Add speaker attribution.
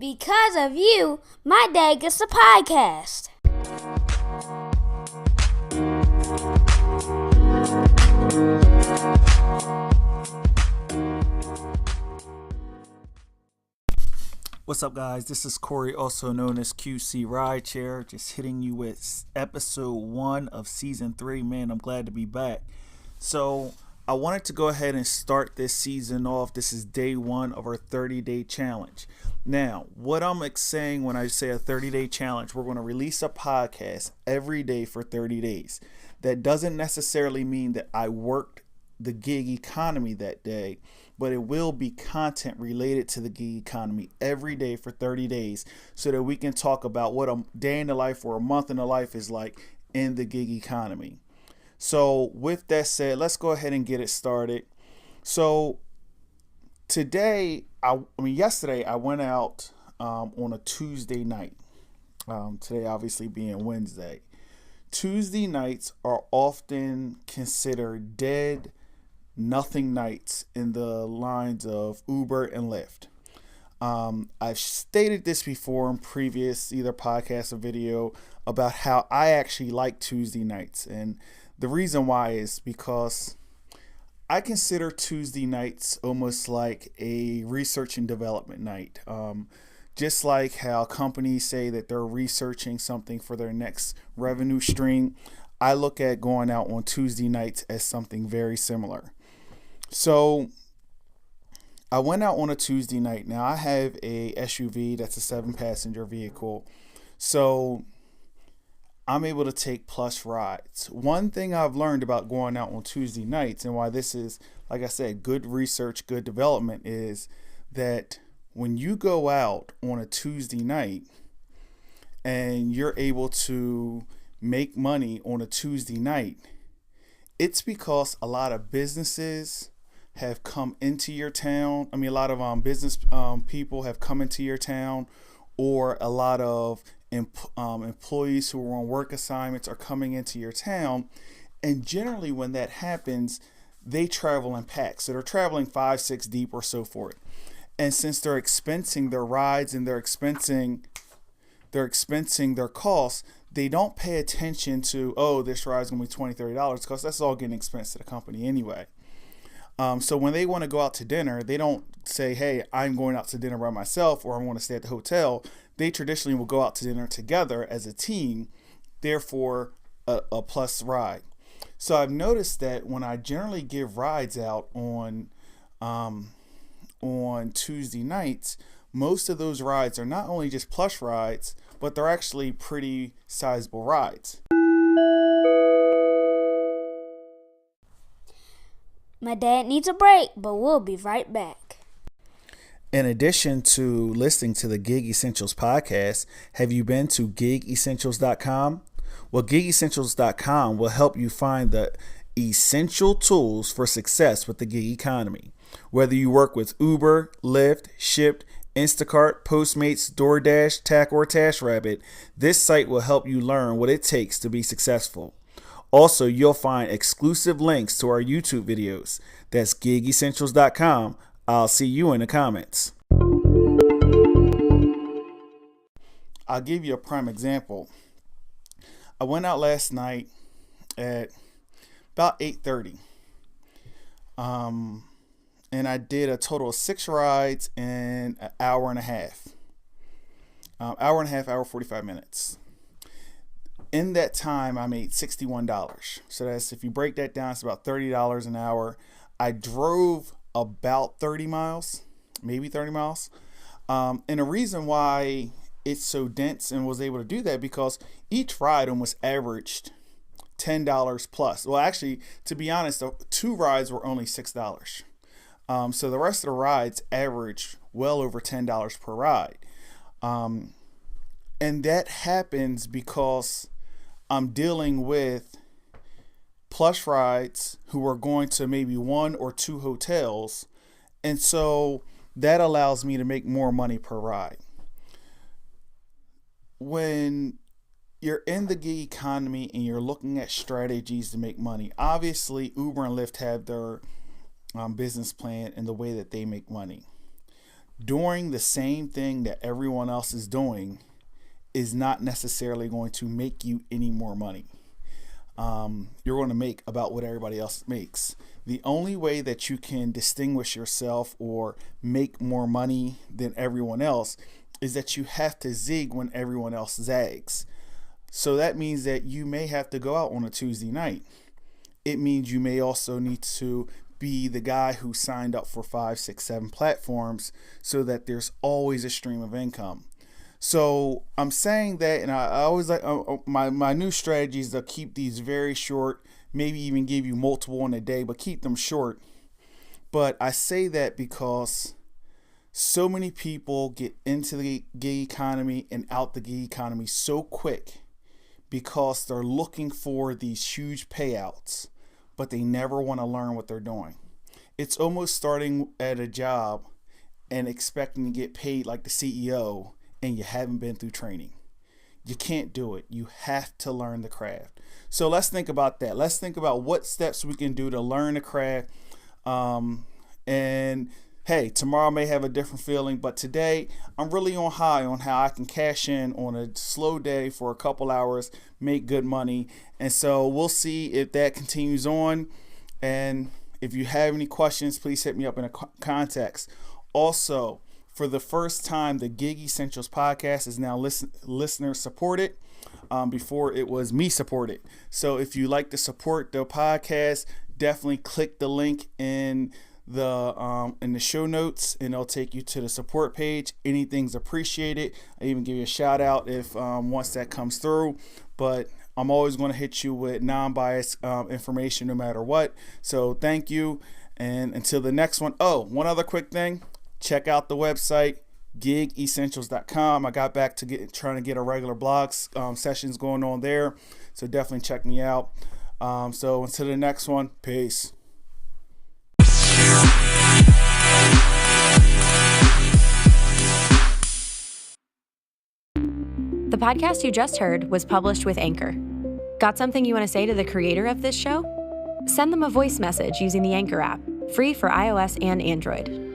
Speaker 1: Because of you, my dad gets a podcast.
Speaker 2: What's up, guys? This is Corey, also known as QC Rideshare, just hitting you with episode 1 of season 3. Man, I'm glad to be back. So I wanted to go ahead and start this season off. This is day 1 of our 30-day challenge. Now, what I'm saying when I say a 30-day challenge, we're going to release a podcast every day for 30 days. That doesn't necessarily mean that I worked the gig economy that day, but it will be content related to the gig economy every day for 30 days so that we can talk about what a day in the life or a month in the life is like in the gig economy. So with that said, let's go ahead and get it started. So today, yesterday I went out on a Tuesday night. Today obviously being Wednesday. Tuesday nights are often considered dead, nothing nights in the lines of Uber and Lyft. I've stated this before in previous either podcast or video about how I actually like Tuesday nights. And the reason why is because I consider Tuesday nights almost like a research and development night. Just like how companies say that they're researching something for their next revenue stream, I look at going out on Tuesday nights as something very similar. So I went out on a Tuesday night. Now I have a SUV that's a 7-passenger vehicle. So I'm able to take plus rides. One thing I've learned about going out on Tuesday nights and why this is, like I said, good research, good development is that when you go out on a Tuesday night and you're able to make money on a Tuesday night, it's because a lot of businesses have come into your town. A lot of business people have come into your town, or a lot of employees who are on work assignments are coming into your town. And generally when that happens, they travel in packs. So they're traveling 5, 6 deep or so forth. And since they're expensing their rides and they're expensing their costs, they don't pay attention to, oh, this ride's gonna be $20, $30, because that's all getting expensed to the company anyway. So when they want to go out to dinner, they don't say, hey, I'm going out to dinner by myself or I want to stay at the hotel. They traditionally will go out to dinner together as a team, therefore a plus ride. So I've noticed that when I generally give rides out on Tuesday nights, most of those rides are not only just plush rides, but they're actually pretty sizable rides.
Speaker 1: My dad needs a break, but we'll be right back.
Speaker 2: In addition to listening to the Gig Essentials podcast, have you been to gigessentials.com? Well, gigessentials.com will help you find the essential tools for success with the gig economy. Whether you work with Uber, Lyft, Shipt, Instacart, Postmates, DoorDash, Tack, or TashRabbit, this site will help you learn what it takes to be successful. Also, you'll find exclusive links to our YouTube videos. That's gigessentials.com. I'll see you in the comments. I'll give you a prime example. I went out last night at about 8:30. And I did a total of 6 rides in an hour and a half. Hour 45 minutes. In that time, I made $61. So that's, if you break that down, it's about $30 an hour. I drove about 30 miles, maybe 30 miles. And the reason why it's so dense and was able to do that, because each ride almost averaged $10 plus. Well, actually, to be honest, the 2 rides were only $6. So the rest of the rides averaged well over $10 per ride. And that happens because I'm dealing with plush rides who are going to maybe 1 or 2 hotels. And so that allows me to make more money per ride. When you're in the gig economy and you're looking at strategies to make money, obviously Uber and Lyft have their business plan and the way that they make money. doing the same thing that everyone else is doing is not necessarily going to make you any more money. You're going to make about what everybody else makes. The only way that you can distinguish yourself or make more money than everyone else is that you have to zig when everyone else zags. So that means that you may have to go out on a Tuesday night. It means you may also need to be the guy who signed up for 5, 6, 7 platforms so that there's always a stream of income. So I'm saying that, and I always like my new strategy is to keep these very short, maybe even give you multiple in a day, but keep them short. But I say that because so many people get into the gig economy and out the gig economy so quick because they're looking for these huge payouts, but they never want to learn what they're doing. It's almost starting at a job and expecting to get paid like the CEO, and you haven't been through training. You can't do it. You have to learn the craft. So let's think about that. Let's think about what steps we can do to learn the craft. And hey, tomorrow may have a different feeling, but today I'm really on high on how I can cash in on a slow day for a couple hours, make good money. And so we'll see if that continues on. And if you have any questions, please hit me up in a context. Also, for the first time, the Gig Essentials podcast is now listener supported. Before it was me supported. So if you like to support the podcast, definitely click the link in the show notes, and it'll take you to the support page. Anything's appreciated. I even give you a shout out if once that comes through. But I'm always going to hit you with non-biased information no matter what. So thank you, and until the next one. Oh, one other quick thing. Check out the website, gigessentials.com. I got back to trying to get a regular blog sessions going on there. So definitely check me out. So until the next one, peace.
Speaker 3: The podcast you just heard was published with Anchor. Got something you want to say to the creator of this show? Send them a voice message using the Anchor app, free for iOS and Android.